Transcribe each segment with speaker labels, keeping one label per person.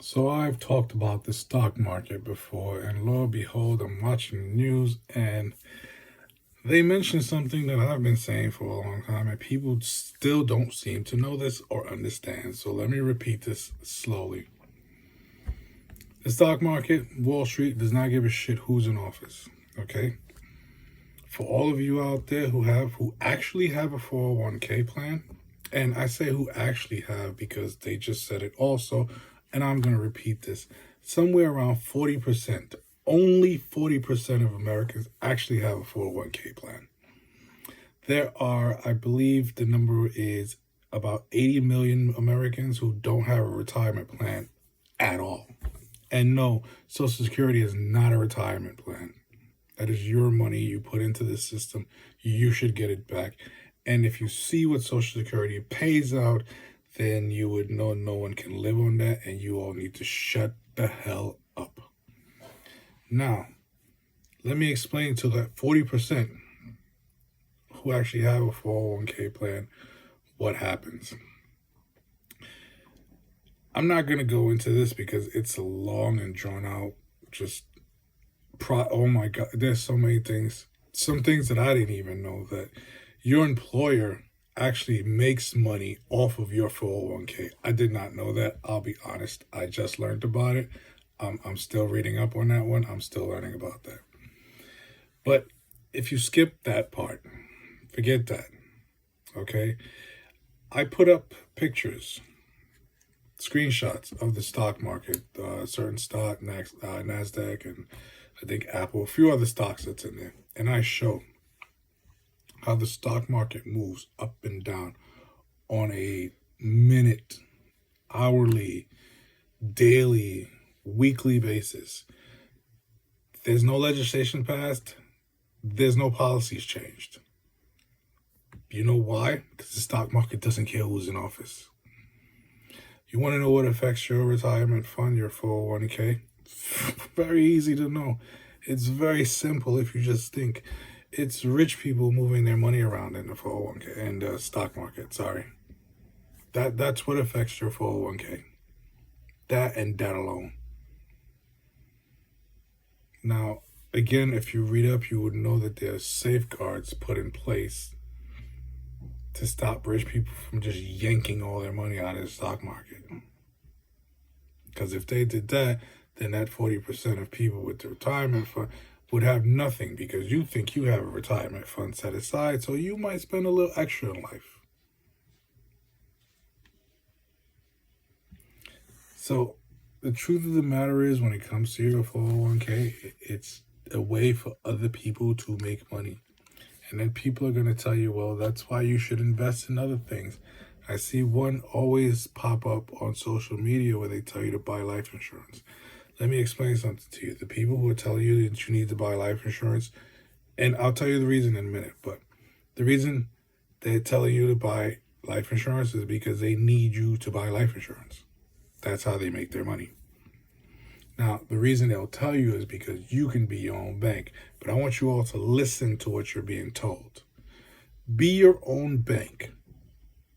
Speaker 1: So I've talked about the stock market before, and lo and behold, I'm watching the news and they mentioned something that I've been saying for a long time, and people still don't seem to know this or understand. So let me repeat this slowly. The stock market, Wall Street, does not give a shit who's in office. Okay? For all of you out there who actually have a 401k plan, and I say who actually have because they just said it also, and I'm going to repeat this. Somewhere around 40%, only 40% of Americans actually have a 401k plan. There are, I believe the number is about 80 million Americans who don't have a retirement plan at all. And no, Social Security is not a retirement plan. That is your money you put into the system. You should get it back. And if you see what Social Security pays out, then you would know no one can live on that, and you all need to shut the hell up. Now, let me explain to that 40% who actually have a 401k plan what happens. I'm not going to go into this because it's a long and drawn out, oh my God, there's so many things. Some things that I didn't even know, that your employer actually makes money off of your 401k. I did not know that. I'll be honest. I just learned about it. I'm still reading up on that one. I'm still learning about that. But if you skip that part, forget that. Okay? I put up pictures, screenshots of the stock market, certain stock, NASDAQ, and I think Apple, a few other stocks that's in there. And I show how the stock market moves up and down on a minute, hourly, daily, weekly basis. There's no legislation passed. There's no policies changed. You know why? Because the stock market doesn't care who's in office. You want to know what affects your retirement fund, your 401k? Very easy to know. It's very simple if you just think. It's rich people moving their money around in the 401k and the stock market. Sorry. That's what affects your 401k. That and that alone. Now, again, if you read up, you would know that there's safeguards put in place to stop rich people from just yanking all their money out of the stock market. Because if they did that, then that 40% of people with the retirement fund would have nothing, because you think you have a retirement fund set aside, so you might spend a little extra in life. So the truth of the matter is, when it comes to your 401k, it's a way for other people to make money. And then people are going to tell you, well, that's why you should invest in other things. I see one always pop up on social media where they tell you to buy life insurance. Let me explain something to you. The people who are telling you that you need to buy life insurance, and I'll tell you the reason in a minute, but the reason they're telling you to buy life insurance is because they need you to buy life insurance. That's how they make their money. Now, the reason they'll tell you is because you can be your own bank. But I want you all to listen to what you're being told. Be your own bank,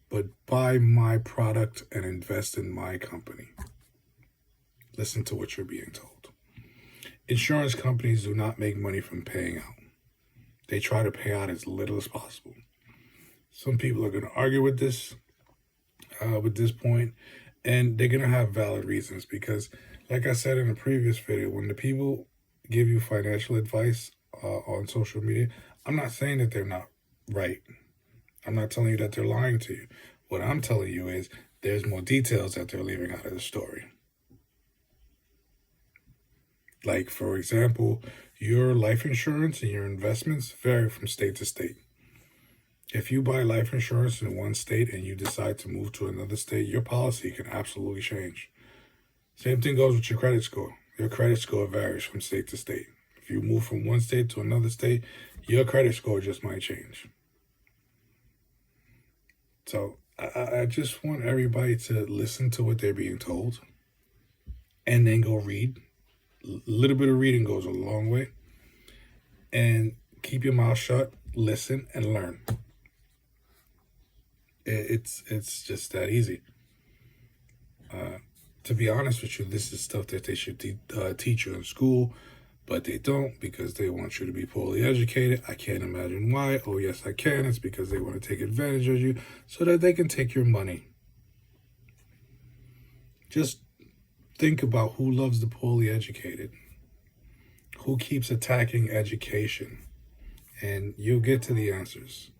Speaker 1: but buy my product and invest in my company. Listen to what you're being told. Insurance companies do not make money from paying out. They try to pay out as little as possible. Some people are going to argue with this point, and they're going to have valid reasons, because like I said in a previous video, when the people give you financial advice on social media, I'm not saying that they're not right. I'm not telling you that they're lying to you. What I'm telling you is there's more details that they're leaving out of the story. Like, for example, your life insurance and your investments vary from state to state. If you buy life insurance in one state and you decide to move to another state, your policy can absolutely change. Same thing goes with your credit score. Your credit score varies from state to state. If you move from one state to another state, your credit score just might change. So I just want everybody to listen to what they're being told and then go read. A little bit of reading goes a long way. And keep your mouth shut, listen, and learn. It's just that easy. to be honest with you, this is stuff that they should teach you in school, but they don't because they want you to be poorly educated. I can't imagine why. Oh, yes, I can. It's because they want to take advantage of you so that they can take your money. Just think about who loves the poorly educated, who keeps attacking education, and you'll get to the answers.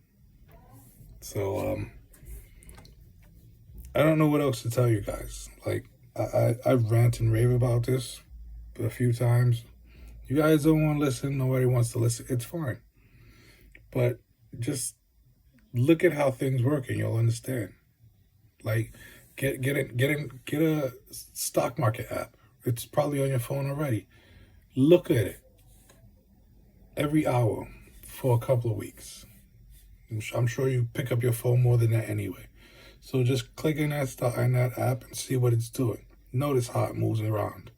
Speaker 1: So, I don't know what else to tell you guys. Like, I rant and rave about this a few times. You guys don't want to listen. Nobody wants to listen. It's fine. But just look at how things work and you'll understand. Like, get a stock market app. It's probably on your phone already. Look at it every hour for a couple of weeks. I'm sure you pick up your phone more than that anyway. So just click in that app and see what it's doing. Notice how it moves around.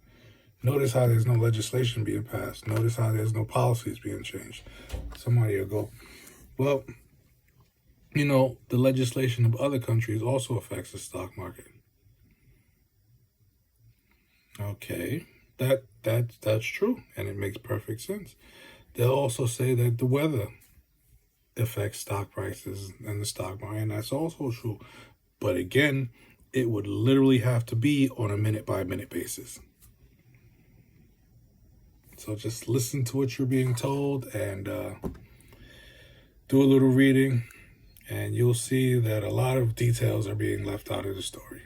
Speaker 1: Notice how there's no legislation being passed. Notice how there's no policies being changed. Somebody will go, well, you know, the legislation of other countries also affects the stock market. Okay, that's true, and it makes perfect sense. They'll also say that the weather affects stock prices and the stock market, and that's also true. But again, it would literally have to be on a minute-by-minute basis. So just listen to what you're being told and do a little reading, and you'll see that a lot of details are being left out of the story.